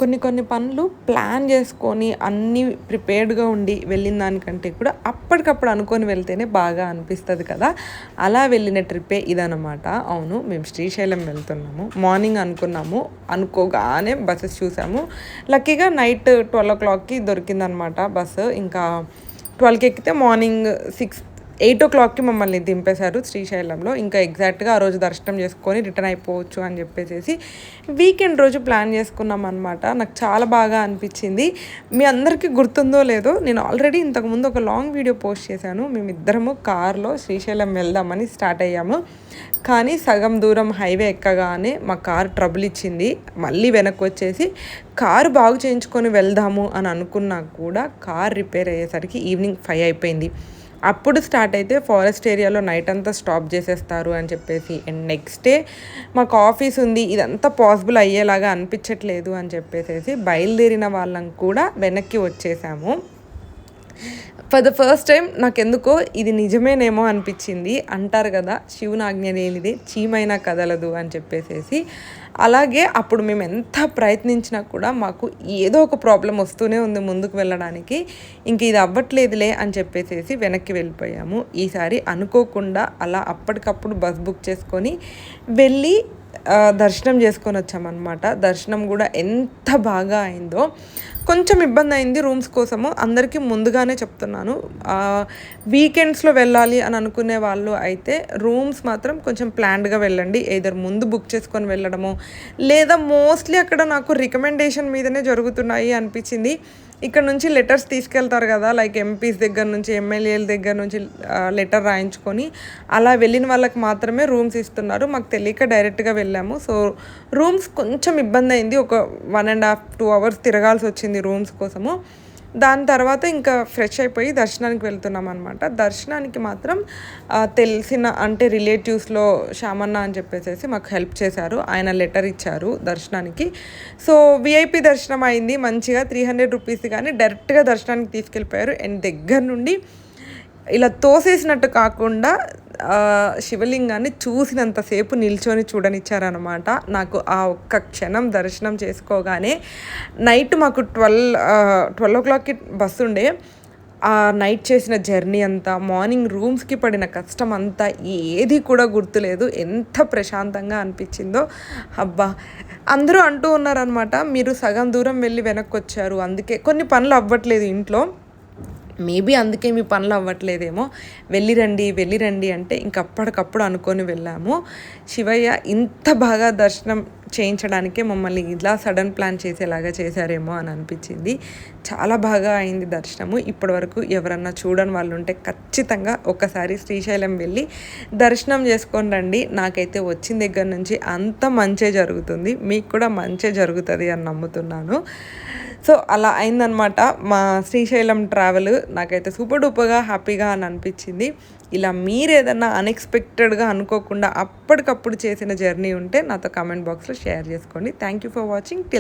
కొన్ని కొన్ని పనులు ప్లాన్ చేసుకొని అన్నీ ప్రిపేర్డ్గా ఉండి వెళ్ళిన దానికంటే కూడా అప్పటికప్పుడు అనుకొని వెళ్తేనే బాగా అనిపిస్తుంది కదా. అలా వెళ్ళిన ట్రిప్పే ఇదనమాట. అవును, మేము శ్రీశైలం వెళ్తున్నాము. మార్నింగ్ అనుకున్నాము, అనుకోగానే బస్సెస్ చూసాము. లక్కీగా నైట్ 12 o'clockకి దొరికిందనమాట బస్సు. ఇంకా 12కి ఎక్కితే మార్నింగ్ 8 o'clockకి మమ్మల్ని దింపేశారు శ్రీశైలంలో. ఇంకా ఎగ్జాక్ట్గా ఆ రోజు దర్శనం చేసుకొని రిటర్న్ అయిపోవచ్చు అని చెప్పేసి వీకెండ్ రోజు ప్లాన్ చేసుకున్నాం అనమాట. నాకు చాలా బాగా అనిపించింది. మీ అందరికీ గుర్తుందో లేదో, నేను ఆల్రెడీ ఇంతకుముందు ఒక లాంగ్ వీడియో పోస్ట్ చేశాను. మేమిద్దరము కార్లో శ్రీశైలం వెళ్దామని స్టార్ట్ అయ్యాము. కానీ సగం దూరం హైవే ఎక్కగానే మా కార్ ట్రబుల్ ఇచ్చింది. మళ్ళీ వెనక్కి వచ్చేసి కారు బాగు చేయించుకొని వెళ్దాము అని అనుకున్నా కూడా కార్ రిపేర్ అయ్యేసరికి ఈవినింగ్ 5 అయిపోయింది. అప్పుడు స్టార్ట్ అయితే ఫారెస్ట్ ఏరియాలో నైట్ అంతా స్టాప్ చేసేస్తారు అని చెప్పేసి, అండ్ నెక్స్ట్ డే మాకు ఆఫీస్ ఉంది, ఇదంతా పాసిబుల్ అయ్యేలాగా అనిపించట్లేదు అని చెప్పేసి బయలుదేరిన వాళ్ళం కూడా వెనక్కి వచ్చేసాము. ఫర్ ద ఫస్ట్ టైం నాకెందుకో ఇది నిజమేనేమో అనిపించింది. అంటారు కదా, శివుని ఆజ్ఞ లేనిదే చీమైనా కదలదు అని చెప్పేసి. అలాగే అప్పుడు మేము ఎంత ప్రయత్నించినా కూడా మాకు ఏదో ఒక ప్రాబ్లం వస్తూనే ఉంది ముందుకు వెళ్ళడానికి. ఇంక ఇది అవ్వట్లేదులే అని చెప్పేసి వెనక్కి వెళ్ళిపోయాము. ఈసారి అనుకోకుండా అలా అప్పటికప్పుడు బస్ బుక్ చేసుకొని వెళ్ళి దర్శనం చేసుకొని వచ్చామన్నమాట. దర్శనం కూడా ఎంత బాగా అయిందో. కొంచెం ఇబ్బంది అయింది రూమ్స్ కోసము. అందరికీ ముందుగానే చెప్తున్నాను, వీకెండ్స్లో వెళ్ళాలి అని అనుకునే వాళ్ళు అయితే రూమ్స్ మాత్రం కొంచెం ప్లాన్డ్గా వెళ్ళండి. ఏదర్ ముందు బుక్ చేసుకొని వెళ్ళడము, లేదా మోస్ట్లీ అక్కడ నాకు రికమెండేషన్ మీదనే జరుగుతున్నాయి అనిపించింది. ఇక్కడ నుంచి లెటర్స్ తీసుకెళ్తారు కదా, లైక్ ఎంపీస్ దగ్గర నుంచి, ఎమ్మెల్యేల దగ్గర నుంచి లెటర్ రాయించుకొని అలా వెళ్ళిన వాళ్ళకి మాత్రమే రూమ్స్ ఇస్తున్నారు. మాకు తెలియక డైరెక్ట్గా వెళ్ళాము. సో రూమ్స్ కొంచెం ఇబ్బంది అయింది. ఒక 1.5-2 hours తిరగాల్సి వచ్చింది రూమ్స్ కోసము. దాని తర్వాత ఇంకా ఫ్రెష్ అయిపోయి దర్శనానికి వెళ్తున్నాం అనమాట. దర్శనానికి మాత్రం తెలిసిన అంటే రిలేటివ్స్లో శ్యామన్న అని చెప్పేసి మాకు హెల్ప్ చేశారు. ఆయన లెటర్ ఇచ్చారు దర్శనానికి. సో విఐపి దర్శనం అయింది మంచిగా. 300 రూపీస్ కానీ డైరెక్ట్గా దర్శనానికి తీసుకెళ్ళిపోయారు. అండ్ దగ్గర నుండి ఇలా తోసేసినట్టు కాకుండా శివలింగాన్ని చూసినంతసేపు నిల్చొని చూడనిచ్చారనమాట. నాకు ఆ ఒక్క క్షణం దర్శనం చేసుకోగానే, నైట్ మాకు 12 o'clockకి బస్సు ఉండే, ఆ నైట్ చేసిన జర్నీ అంతా, మార్నింగ్ రూమ్స్కి పడిన కష్టం అంతా ఏది కూడా గుర్తులేదు. ఎంత ప్రశాంతంగా అనిపించిందో. అబ్బా, అందరూ అంటూ ఉన్నారనమాట, మీరు సగం దూరం వెళ్ళి వెనక్కి వచ్చారు, అందుకే కొన్ని పనులు అవ్వట్లేదు ఇంట్లో, మేబీ అందుకే మీ పనులు అవ్వట్లేదేమో, వెళ్ళిరండి అంటే ఇంకప్పటికప్పుడు అనుకొని వెళ్ళాము. శివయ్య ఇంత బాగా దర్శనం చేయించడానికే మమ్మల్ని ఇలా సడన్ ప్లాన్ చేసేలాగా చేశారేమో అని అనిపించింది. చాలా బాగా అయింది దర్శనము. ఇప్పటివరకు ఎవరన్నా చూడని వాళ్ళు ఉంటే ఖచ్చితంగా ఒకసారి శ్రీశైలం వెళ్ళి దర్శనం చేసుకొని రండి. నాకైతే వచ్చిన దగ్గర నుంచి అంత మంచే జరుగుతుంది, మీకు కూడా మంచే జరుగుతుంది అని నమ్ముతున్నాను. సో అలా అయిందనమాట మా శ్రీశైలం ట్రావెల్. నాకైతే సూపర్ డూపర్గా హ్యాపీగా అని అనిపించింది. ఇలా మీరు ఏదన్నా అన్ఎక్స్పెక్టెడ్గా అనుకోకుండా అప్పటికప్పుడు చేసిన జర్నీ ఉంటే నాతో కామెంట్ బాక్స్లో షేర్ చేసుకోండి. Thank you for watching. Till